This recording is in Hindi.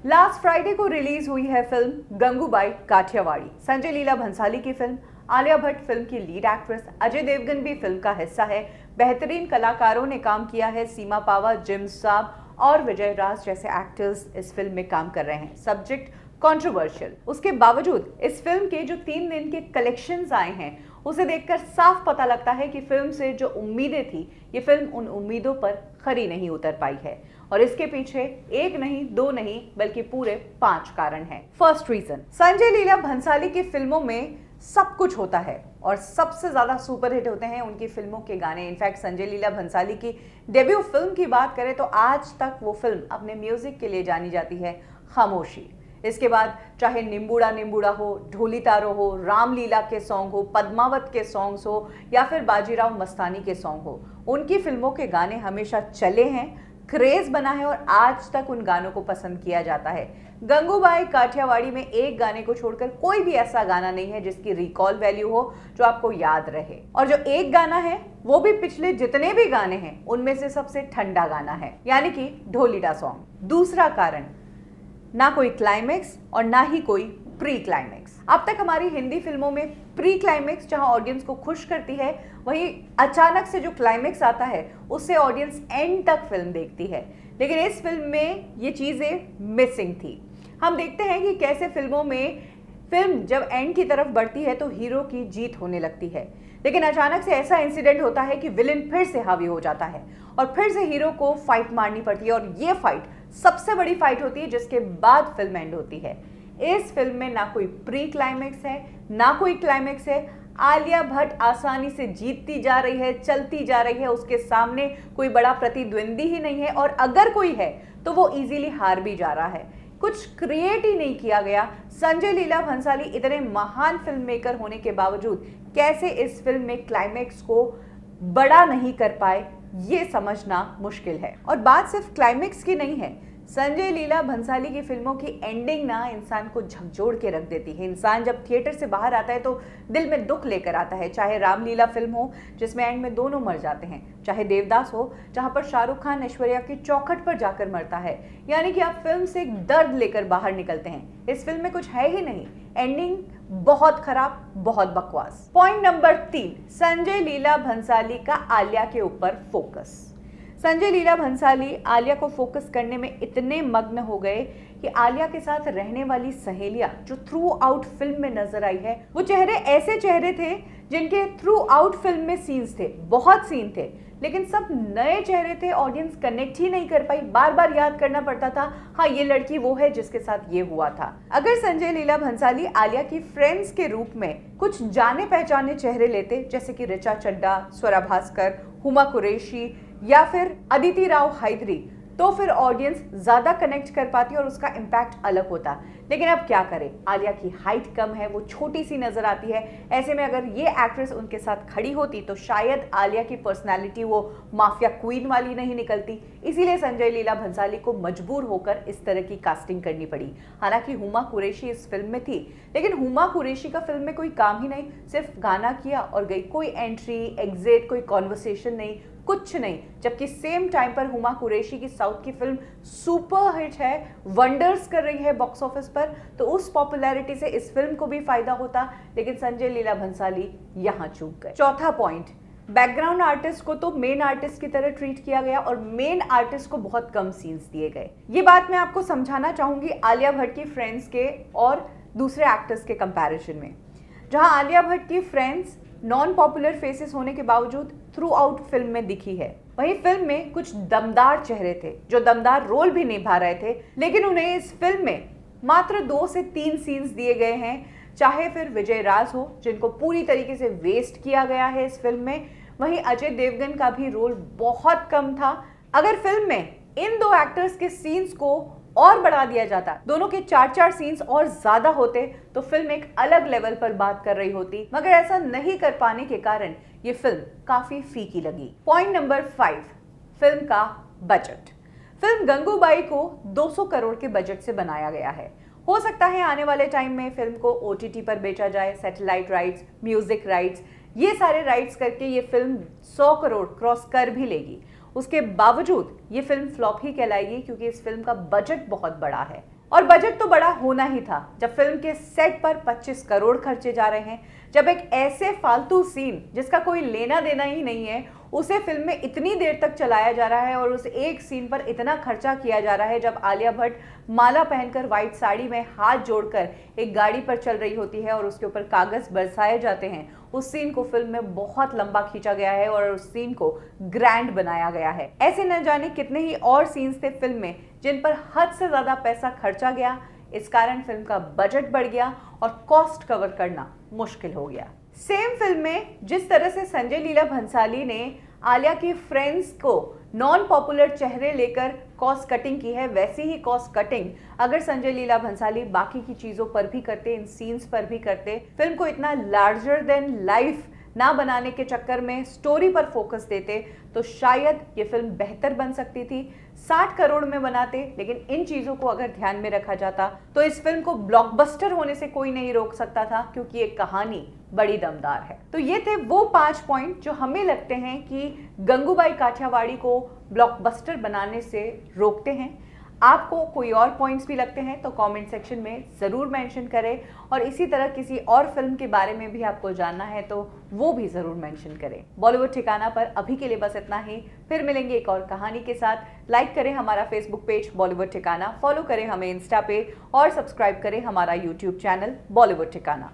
लास्ट फ्राइडे को रिलीज हुई है फिल्म गंगूबाई काठियावाड़ी। संजय लीला भंसाली की फिल्म, आलिया भट्ट फिल्म की लीड एक्ट्रेस, अजय देवगन भी फिल्म का हिस्सा है। बेहतरीन कलाकारों ने काम किया है। सीमा पावा, जिम साब और विजय राज जैसे एक्टर्स इस फिल्म में काम कर रहे हैं। सब्जेक्ट कंट्रोवर्शियल, उसके बावजूद इस फिल्म के जो 3 दिन के कलेक्शंस आए हैं उसे देखकर साफ पता लगता है कि फिल्म से जो उम्मीदें थी, ये फिल्म उन उम्मीदों पर खरी नहीं उतर पाई है। और इसके पीछे एक नहीं, 2 नहीं, बल्कि पूरे 5 कारण हैं। फर्स्ट रीजन, संजय लीला भंसाली की फिल्मों में सब कुछ होता है और सबसे ज्यादा सुपरहिट होते हैं उनकी फिल्मों के गाने। इनफैक्ट संजय लीला भंसाली की डेब्यू फिल्म की बात करें तो आज तक वो फिल्म अपने म्यूजिक के लिए जानी जाती है, खामोशी। इसके बाद चाहे निम्बूड़ा निम्बूड़ा हो, ढोली तारो हो, रामलीला के सॉन्ग हो, पद्मावत के सॉन्ग्स हो या फिर बाजीराव मस्तानी के सॉन्ग हो, उनकी फिल्मों के गाने हमेशा चले हैं, क्रेज बना है और आज तक उन गानों को पसंद किया जाता है। गंगूबाई काठियावाड़ी में एक गाने को छोड़कर कोई भी ऐसा गाना नहीं है जिसकी रिकॉल वैल्यू हो, जो आपको याद रहे। और जो एक गाना है वो भी पिछले जितने भी गाने हैं उनमें से सबसे ठंडा गाना है, यानी कि ढोलीडा सॉन्ग। दूसरा कारण, ना कोई क्लाइमेक्स और ना ही कोई प्री क्लाइमेक्स। अब तक हमारी हिंदी फिल्मों में प्री क्लाइमेक्स जहां ऑडियंस को खुश करती है, वहीं अचानक से जो क्लाइमेक्स आता है उससे ऑडियंस एंड तक फिल्म देखती है। लेकिन इस फिल्म में ये चीजें मिसिंग थी। हम देखते हैं कि कैसे फिल्मों में फिल्म जब एंड की तरफ बढ़ती है तो हीरो की जीत होने लगती है, लेकिन अचानक से ऐसा इंसिडेंट होता है कि विलेन फिर से हावी हो जाता है और फिर से हीरो को फाइट मारनी पड़ती है। और ये फाइट सबसे बड़ी फाइट होती है जिसके बाद फिल्म एंड होती है। इस फिल्म में ना कोई प्री क्लाइमेक्स है, ना कोई क्लाइमेक्स है। आलिया भट्ट आसानी से जीतती जा रही है, चलती जा रही है, उसके सामने कोई बड़ा प्रतिद्वंदी ही नहीं है और अगर कोई है तो वो इजीली हार भी जा रहा है। कुछ क्रिएट ही नहीं किया गया। संजय लीला भंसाली इतने महान फिल्म मेकर होने के बावजूद कैसे इस फिल्म में क्लाइमेक्स को बड़ा नहीं कर पाए, ये समझना मुश्किल है। और बात सिर्फ क्लाइमेक्स की नहीं है, संजय लीला भंसाली की फिल्मों की एंडिंग ना इंसान को झकझोर के रख देती है। इंसान जब थिएटर से बाहर आता है तो दिल में दुख लेकर आता है। चाहे रामलीला फिल्म हो जिसमें एंड में दोनों मर जाते हैं, चाहे देवदास हो जहां पर शाहरुख खान ऐश्वर्या की चौखट पर जाकर मरता है, यानी कि आप फिल्म से एक दर्द लेकर बाहर निकलते हैं। इस फिल्म में कुछ है ही नहीं, एंडिंग बहुत खराब, बहुत बकवास। पॉइंट नंबर 3, संजय लीला भंसाली का आलिया के ऊपर फोकस। संजय लीला भंसाली आलिया को फोकस करने में इतने मग्न हो गए कि आलिया के साथ रहने वाली सहेलियां जो थ्रू आउट फिल्म में नजर आई है, वो चेहरे ऐसे चेहरे थे जिनके थ्रू आउट फिल्म में सीन्स थे, बहुत सीन थे, लेकिन सब नए चेहरे थे। ऑडियंस कनेक्ट ही नहीं कर पाई, बार बार याद करना पड़ता था, हाँ ये लड़की वो है जिसके साथ ये हुआ था। अगर संजय लीला भंसाली आलिया की फ्रेंड्स के रूप में कुछ जाने पहचाने चेहरे लेते, जैसे कि ऋचा चड्ढा, स्वरा भास्कर, हुमा कुरैशी या फिर अदिति राव हैदरी, तो फिर ऑडियंस ज्यादा कनेक्ट कर पाती और उसका इम्पैक्ट अलग होता। लेकिन अब क्या करें, आलिया की हाइट कम है, वो छोटी सी नजर आती है। ऐसे में अगर ये एक्ट्रेस उनके साथ खड़ी होती तो शायद आलिया की पर्सनालिटी वो माफिया क्वीन वाली नहीं निकलती। इसीलिए संजय लीला भंसाली को मजबूर होकर इस तरह की कास्टिंग करनी पड़ी। हालांकि हुमा कुरैशी इस फिल्म में थी, लेकिन हुमा कुरैशी का फिल्म में कोई काम ही नहीं, सिर्फ गाना किया और गई। कोई एंट्री, एग्जिट, कोई कॉन्वर्सेशन नहीं, कुछ नहीं। जबकि सेम टाइम पर हुमा कुरैशी की साउथ की फिल्म सुपर हिट है, वंडर्स कर रही है बॉक्स ऑफिस पर, तो उस पॉपुलैरिटी से इस फिल्म को भी फायदा होता, लेकिन संजय लीला भंसाली यहां चूक गए। चौथा पॉइंट, बैकग्राउंड आर्टिस्ट को तो मेन आर्टिस्ट की तरह ट्रीट किया गया और मेन आर्टिस्ट को बहुत कम सीन्स दिए गए। ये बात मैं आपको समझाना चाहूंगी आलिया भट्ट की फ्रेंड्स के और दूसरे एक्टर्स के कंपैरिजन में। जहां आलिया भट्ट की फ्रेंड्स नॉन पॉपुलर फेसेस होने के बावजूद थ्रू आउट फिल्म में दिखी है, वहीं फिल्म में कुछ दमदार चेहरे थे जो दमदार रोल भी निभा रहे थे, लेकिन उन्हें इस फिल्म में मात्र 2 से 3 सीन्स दिए गए हैं। चाहे फिर विजय राज हो जिनको पूरी तरीके से वेस्ट किया गया है इस फिल्म में, वहीं अजय देवगन का भी रोल बहुत कम था। अगर फिल्म में इन 2 एक्टर्स के सीन्स को और बढ़ा दिया जाता, दोनों के 4-4 सीन्स और ज्यादा होते, तो फिल्म एक अलग लेवल पर बात कर रही होती। मगर ऐसा नहीं कर पाने के कारण ये फिल्म काफी फीकी लगी। पॉइंट नंबर 5, फिल्म का बजट। फिल्म गंगूबाई को 200 करोड़ के बजट से बनाया गया है। हो सकता है आने वाले टाइम में फिल्म को OTT पर बेचा जाए, सैटेलाइट राइट्स, म्यूजिक राइट्स, ये सारे राइट्स करके ये फिल्म 100 करोड़ क्रॉस कर भी लेगी। उसके बावजूद ये फिल्म फ्लॉप ही कहलाएगी क्योंकि इस फिल्म का बजट बहुत बड़ा है और बजट तो बड़ा होना ही था जब फिल्म के सेट पर 25 करोड़ खर्चे जा रहे हैं, जब एक ऐसे फालतू सीन जिसका कोई लेना देना ही नहीं है उसे फिल्म में इतनी देर तक चलाया जा रहा है और उस एक सीन पर इतना खर्चा किया जा रहा है जब आलिया भट्ट माला पहनकर व्हाइट साड़ी में हाथ जोड़कर एक गाड़ी पर चल रही होती है और उसके ऊपर कागज बरसाए जाते हैं। उस सीन को फिल्म में बहुत लंबा खींचा गया है और उस सीन को ग्रैंड बनाया गया है। ऐसे न जाने कितने ही और सीन्स थे फिल्म में जिन पर हद से ज्यादा पैसा खर्चा गया। इस कारण फिल्म का बजट बढ़ गया और कॉस्ट कवर करना मुश्किल हो गया। सेम फिल्म में जिस तरह से संजय लीला भंसाली ने आलिया की फ्रेंड्स को नॉन पॉपुलर चेहरे लेकर कॉस्ट कटिंग की है, वैसी ही कॉस्ट कटिंग अगर संजय लीला भंसाली बाकी की चीजों पर भी करते, इन सीन्स पर भी करते, फिल्म को इतना लार्जर देन लाइफ ना बनाने के चक्कर में स्टोरी पर फोकस देते तो शायद ये फिल्म बेहतर बन सकती थी। 60 करोड़ में बनाते, लेकिन इन चीजों को अगर ध्यान में रखा जाता तो इस फिल्म को ब्लॉकबस्टर होने से कोई नहीं रोक सकता था, क्योंकि ये कहानी बड़ी दमदार है। तो ये थे वो 5 पॉइंट जो हमें लगते हैं कि गंगूबाई काठियावाड़ी को ब्लॉकबस्टर बनाने से रोकते हैं। आपको कोई और पॉइंट्स भी लगते हैं तो कमेंट सेक्शन में ज़रूर मेंशन करें, और इसी तरह किसी और फिल्म के बारे में भी आपको जानना है तो वो भी ज़रूर मेंशन करें। बॉलीवुड ठिकाना पर अभी के लिए बस इतना ही, फिर मिलेंगे एक और कहानी के साथ। लाइक करें हमारा फेसबुक पेज बॉलीवुड ठिकाना, फॉलो करें हमें इंस्टा पे और सब्सक्राइब करें हमारा यूट्यूब चैनल बॉलीवुड ठिकाना।